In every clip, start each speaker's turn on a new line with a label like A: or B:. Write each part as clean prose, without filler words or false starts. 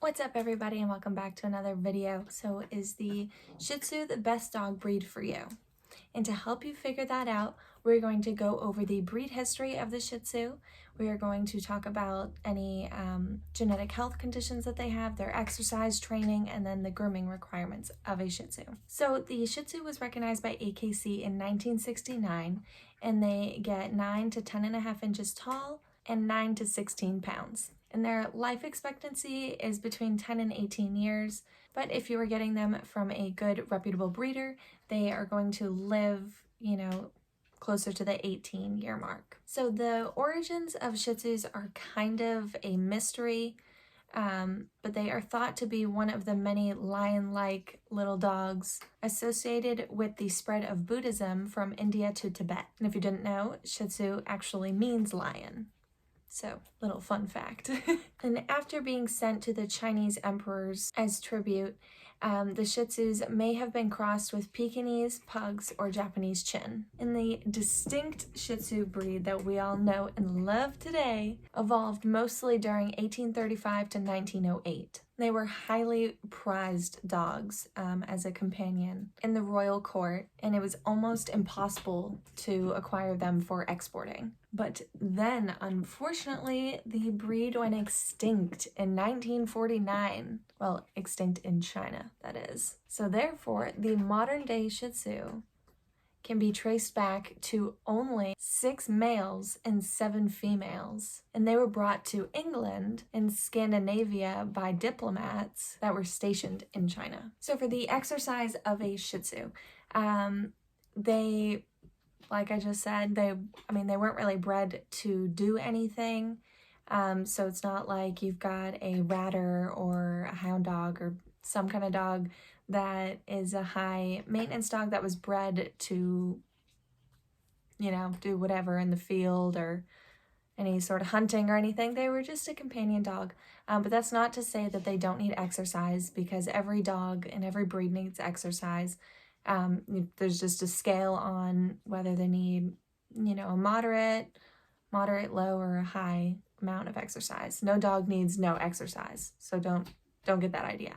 A: What's up everybody and welcome back to another video. So is the Shih Tzu the best dog breed for you? And to help you figure that out, we're going to go over the breed history of the Shih Tzu. We are going to talk about any genetic health conditions that they have, their exercise training, and then the grooming requirements of a Shih Tzu. So the Shih Tzu was recognized by AKC in 1969, and they get 9 to 10.5 inches tall and 9 to 16 pounds. And their life expectancy is between 10 and 18 years. But if you are getting them from a good, reputable breeder, they are going to live, closer to the 18-year mark. So the origins of Shih Tzus are kind of a mystery, but they are thought to be one of the many lion-like little dogs associated with the spread of Buddhism from India to Tibet. And if you didn't know, Shih Tzu actually means lion. So, little fun fact. And after being sent to the Chinese emperors as tribute, the Shih Tzus may have been crossed with Pekingese, Pugs, or Japanese Chin. And the distinct Shih Tzu breed that we all know and love today evolved mostly during 1835 to 1908. They were highly prized dogs as a companion in the royal court, and it was almost impossible to acquire them for exporting. But then, unfortunately, the breed went extinct in 1949. Well, extinct in China, that is. So therefore, the modern-day Shih Tzu can be traced back to only 6 males and 7 females. And they were brought to England and Scandinavia by diplomats that were stationed in China. So for the exercise of a Shih Tzu, they, like I just said, they weren't really bred to do anything. So it's not like you've got a ratter or a hound dog or some kind of dog that is a high maintenance dog that was bred to, do whatever in the field or any sort of hunting or anything. They were just a companion dog. But that's not to say that they don't need exercise, because every dog and every breed needs exercise. There's just a scale on whether they need, a moderate, low, or a high amount of exercise. No dog needs no exercise, so don't get that idea.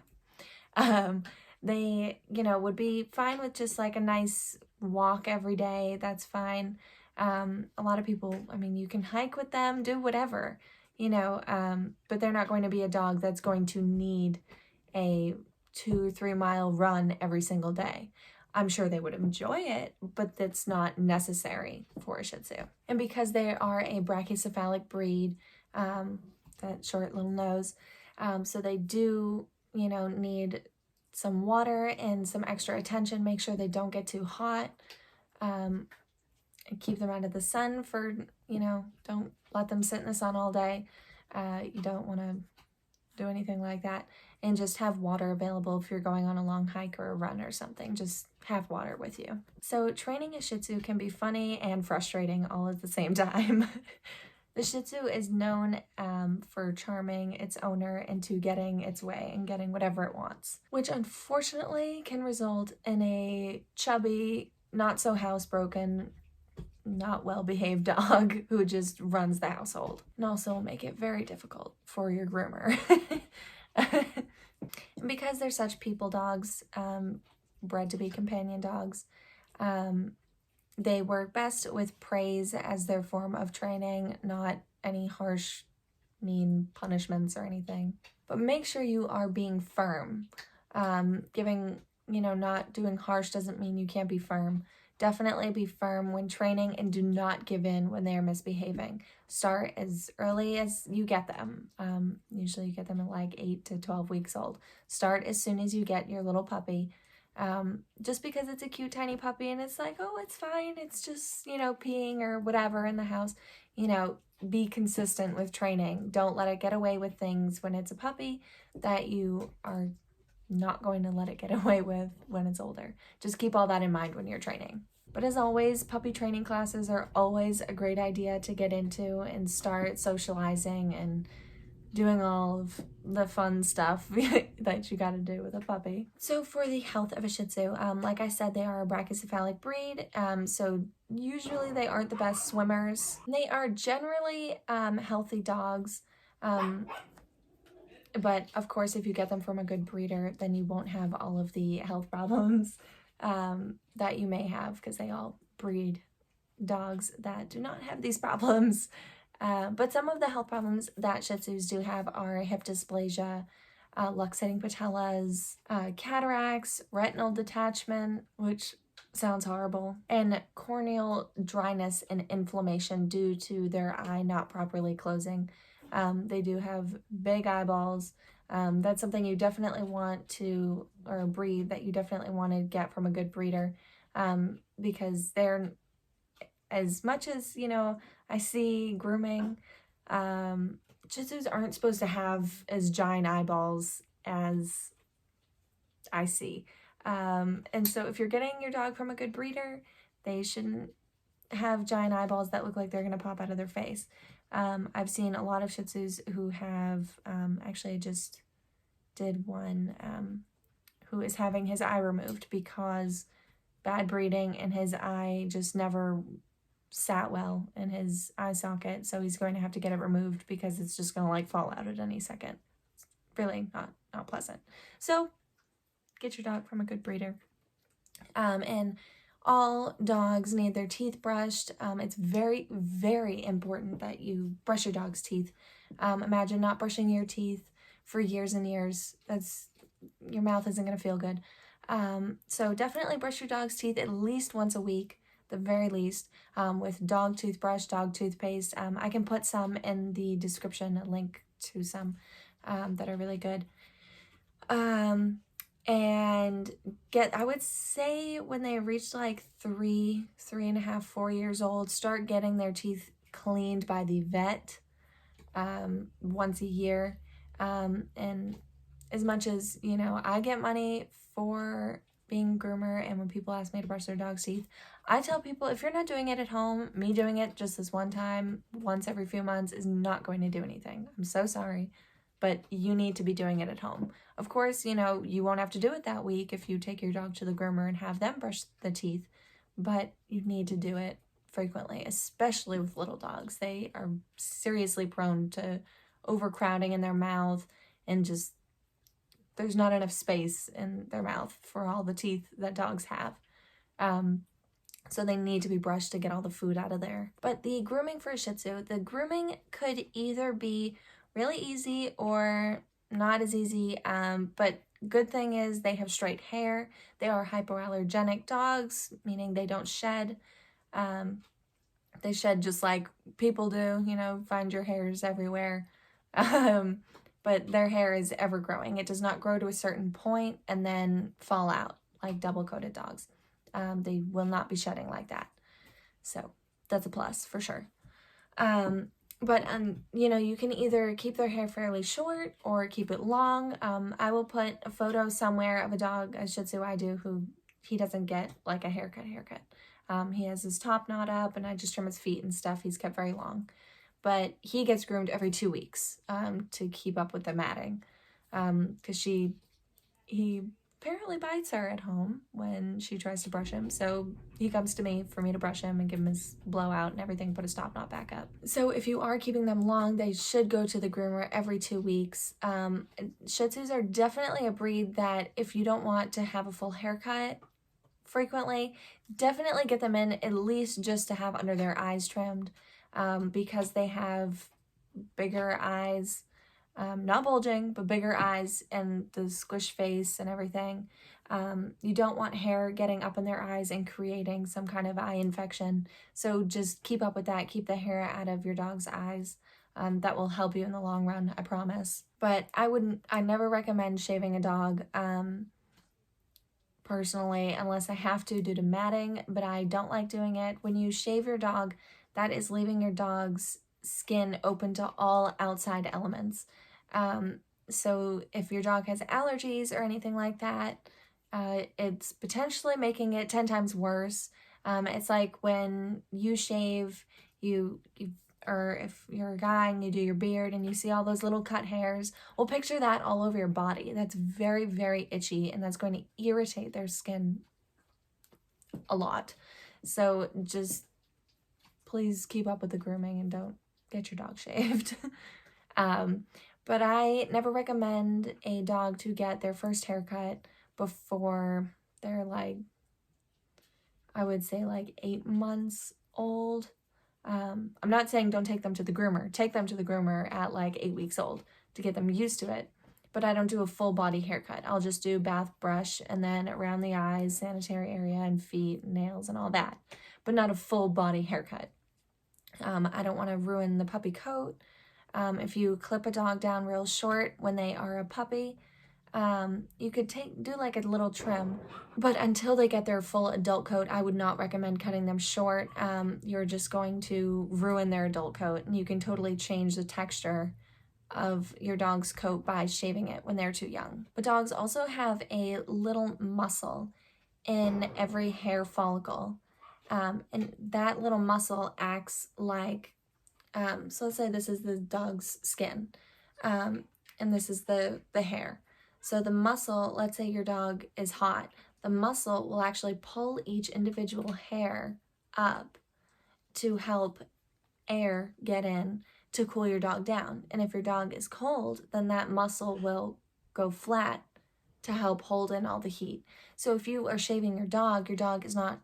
A: They, would be fine with just like a nice walk every day. That's fine. A lot of people, you can hike with them, do whatever, but they're not going to be a dog that's going to need a 2 or 3 mile run every single day. I'm sure they would enjoy it, but that's not necessary for a Shih Tzu. And because they are a brachycephalic breed, that short little nose, so they do, need some water and some extra attention. Make sure they don't get too hot. And keep them out of the sun for, don't let them sit in the sun all day. You don't want to do anything like that. And just have water available if you're going on a long hike or a run or something. Just have water with you. So training a Shih Tzu can be funny and frustrating all at the same time. The Shih Tzu is known for charming its owner into getting its way and getting whatever it wants, which unfortunately can result in a chubby, not so housebroken, not well-behaved dog who just runs the household, and also will make it very difficult for your groomer. Because they're such people dogs, bred to be companion dogs, they work best with praise as their form of training, not any harsh, mean punishments or anything. But make sure you are being firm. Not doing harsh doesn't mean you can't be firm. Definitely be firm when training and do not give in when they are misbehaving. Start as early as you get them. Usually you get them at like 8 to 12 weeks old. Start as soon as you get your little puppy. Just because it's a cute tiny puppy and it's like, oh, it's fine, it's just, peeing or whatever in the house, be consistent with training. Don't let it get away with things when it's a puppy that you are not going to let it get away with when it's older. Just keep all that in mind when you're training. But as always, puppy training classes are always a great idea to get into and start socializing and doing all of the fun stuff that you got to do with a puppy. So for the health of a Shih Tzu, like I said, they are a brachycephalic breed, so usually they aren't the best swimmers. They are generally healthy dogs. But of course, if you get them from a good breeder, then you won't have all of the health problems that you may have, because they all breed dogs that do not have these problems. But some of the health problems that Shih Tzus do have are hip dysplasia, luxating patellas, cataracts, retinal detachment, which sounds horrible, and corneal dryness and inflammation due to their eye not properly closing. They do have big eyeballs. That's something you definitely want to, or a breed that you definitely want to get from a good breeder, because they're, as much as, you know, I see grooming, Shih Tzus aren't supposed to have as giant eyeballs as I see. And so if you're getting your dog from a good breeder, they shouldn't have giant eyeballs that look like they're going to pop out of their face. I've seen a lot of Shih Tzus who have, actually I just did one who is having his eye removed because bad breeding, and his eye just never sat well in his eye socket, so he's going to have to get it removed because it's just going to like fall out at any second. It's really not pleasant. So get your dog from a good breeder. And all dogs need their teeth brushed. It's very, very important that you brush your dog's teeth. Imagine not brushing your teeth for years and years. Your mouth isn't going to feel good. So definitely brush your dog's teeth at least once a week, the very least, with dog toothbrush, dog toothpaste. I can put some in the description, a link to some that are really good. And I would say when they reach like 3.5, 4 years old, start getting their teeth cleaned by the vet once a year. And as much as, you know, I get money for being a groomer, and when people ask me to brush their dog's teeth, I tell people, if you're not doing it at home, me doing it just this one time, once every few months, is not going to do anything. I'm so sorry, but you need to be doing it at home. Of course, you know, you won't have to do it that week if you take your dog to the groomer and have them brush the teeth, but you need to do it frequently, especially with little dogs. They are seriously prone to overcrowding in their mouth, and just there's not enough space in their mouth for all the teeth that dogs have. So they need to be brushed to get all the food out of there. But the grooming for a Shih Tzu, the grooming could either be really easy or not as easy, but good thing is they have straight hair. They are hypoallergenic dogs, meaning they don't shed. They shed just like people do, you know, find your hairs everywhere. But their hair is ever growing. It does not grow to a certain point and then fall out like double-coated dogs. They will not be shedding like that. So that's a plus for sure. But, you know, you can either keep their hair fairly short or keep it long. I will put a photo somewhere of a dog, a Shih Tzu I do, who he doesn't get like a haircut. He has his top knot up, and I just trim his feet and stuff. He's kept very long. But he gets groomed every 2 weeks to keep up with the matting, because he apparently bites her at home when she tries to brush him. So he comes to me for me to brush him and give him his blowout and everything, put his top knot back up. So if you are keeping them long, they should go to the groomer every 2 weeks. Shih Tzus are definitely a breed that if you don't want to have a full haircut frequently, definitely get them in at least just to have under their eyes trimmed. Because they have bigger eyes, not bulging, but bigger eyes, and the squish face and everything. You don't want hair getting up in their eyes and creating some kind of eye infection. So just keep up with that. Keep the hair out of your dog's eyes. That will help you in the long run, I promise. But I never recommend shaving a dog, personally, unless I have to due to matting, but I don't like doing it. When you shave your dog, that is leaving your dog's skin open to all outside elements. So if your dog has allergies or anything like that, it's potentially making it 10 times worse. It's like when you shave, or if you're a guy and you do your beard and you see all those little cut hairs, well, picture that all over your body. That's very, very itchy, and that's going to irritate their skin a lot. So just please keep up with the grooming and don't get your dog shaved. But I never recommend a dog to get their first haircut before they're like, I would say like 8 months old. I'm not saying don't take them to the groomer. Take them to the groomer at like 8 weeks old to get them used to it. But I don't do a full body haircut. I'll just do bath brush and then around the eyes, sanitary area, and feet, and nails, and all that. But not a full body haircut. I don't want to ruin the puppy coat. If you clip a dog down real short when they are a puppy, you could do like a little trim, but until they get their full adult coat, I would not recommend cutting them short. You're just going to ruin their adult coat, and you can totally change the texture of your dog's coat by shaving it when they're too young. But dogs also have a little muscle in every hair follicle, and that little muscle acts like, so let's say this is the dog's skin, and this is the hair. So the muscle, let's say your dog is hot, the muscle will actually pull each individual hair up to help air get in to cool your dog down. And if your dog is cold, then that muscle will go flat to help hold in all the heat. So if you are shaving your dog is not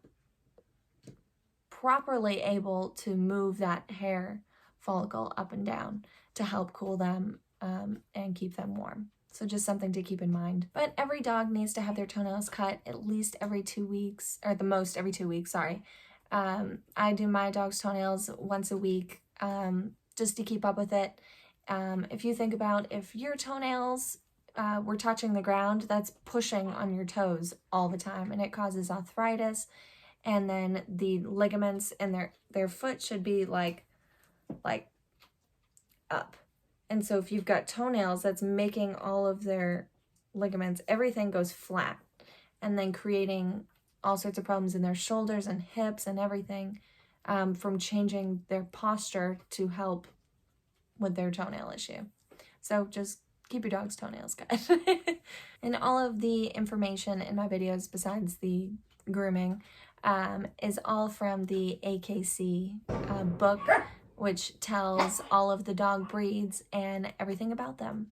A: properly able to move that hair follicle up and down to help cool them and keep them warm. So just something to keep in mind. But every dog needs to have their toenails cut at least every 2 weeks, or the most every 2 weeks, sorry. I do my dog's toenails once a week just to keep up with it. If you think about if your toenails were touching the ground, that's pushing on your toes all the time, and it causes arthritis. And then the ligaments in their foot should be like up. And so if you've got toenails, that's making all of their ligaments, everything goes flat, and then creating all sorts of problems in their shoulders and hips and everything from changing their posture to help with their toenail issue. So just keep your dog's toenails cut. And all of the information in my videos besides the grooming is all from the AKC book, which tells all of the dog breeds and everything about them.